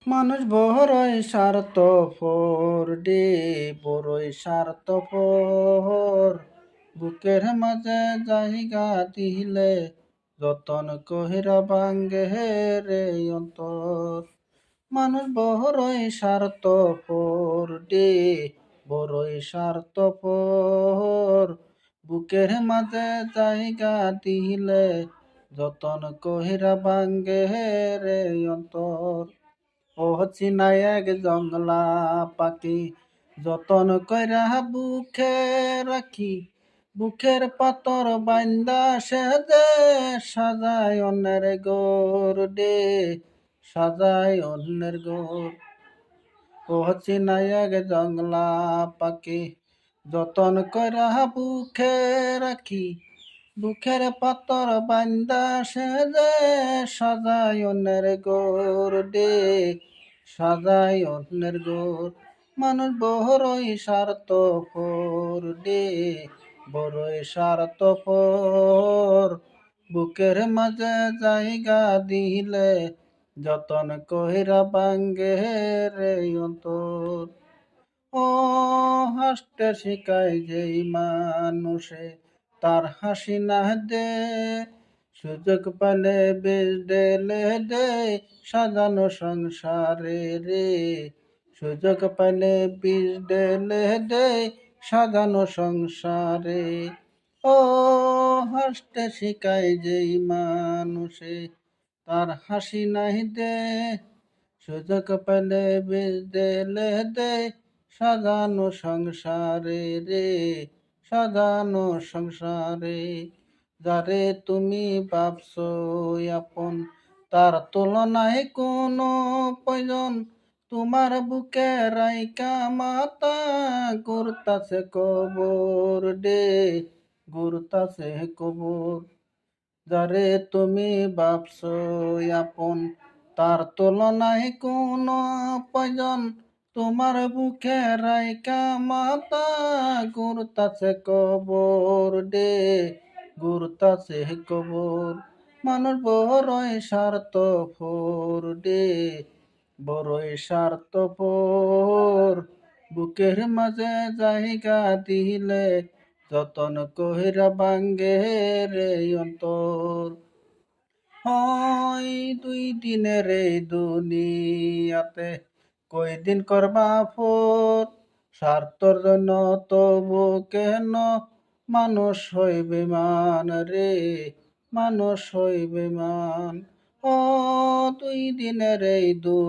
মানুষ বড়ই স্বার্থপর রে, বড়ই স্বার্থপর। বুকের মাঝে জায়গা দিলে যতন কহিরা ভাঙ্গে রে অন্তর। মানুষ বড়ই স্বার্থপর রে, বড়ই স্বার্থপর। বুকের মাঝে জায়গা দিলে যতন কহিরা ভাঙ্গে রে অন্তর। ও চিনা এক জংলা পাখি যতন কইরা বুকে রাখি, বুকের পাতর বাইন্দা সে দে সাজায় অন্যের গোর দে, সাজায় অন্যের গোর। ও চিনা এক জংলা পাখি যতন কইরা বুকে রাখি, বুকের পাতর বাইন্দা সে যে সাজায় অন্যের গোর দে, সাজায় অন্যের গোর। মানুষ বড়ই স্বার্থপর দে, বড়ই স্বার্থপর। বুকের মাঝে জায়গা দিলে যতন কইরা ভাঙ্গে রে অন্তর। ও হাসতে শিখায় যেই মানুষে তার হাসি না দে, সুযোগ পেলে বেশ ডেলে দে সাজানো সংসারে রে। সুযোগ পেলে বিষ ডেলে দে সাজানো সংসারে। ও হাসতে শিখায় যেই মানুষে তার হাসি নাই দে, সুযোগ পেলে বিষ ডেলে দে সাজানো সংসারে রে, সাজানো সংসারে। যারে তুমি ভাবছো আপন তার তুলনায় কোনো প্রয়োজন, তোমার বুকে রাইকা মাতা ঘুরতাছে কবর দে, ঘুরতাছে কবর। যারে তুমি ভাবছো আপন তার তুলনায় কোনো প্রয়োজন, তোমার বুকে রাইকা মাতা ঘুরতাছে কবর দে, ঘুরতাছে কবর। মানুষ বড়ই স্বার্থপর দে, বড়ই স্বার্থপর। বুকের মাঝে জায়গা দিলে যতন কহিরা ভাঙ্গে রে অন্তর। হয় দুই দিনের এই দুনিয়াতে কয়দিন করবা ফোর, স্বার্থর জন্য তবু কেন মানুষ হইবে মান রে, মানুষ হইবে মান। ও দুই দিনের এই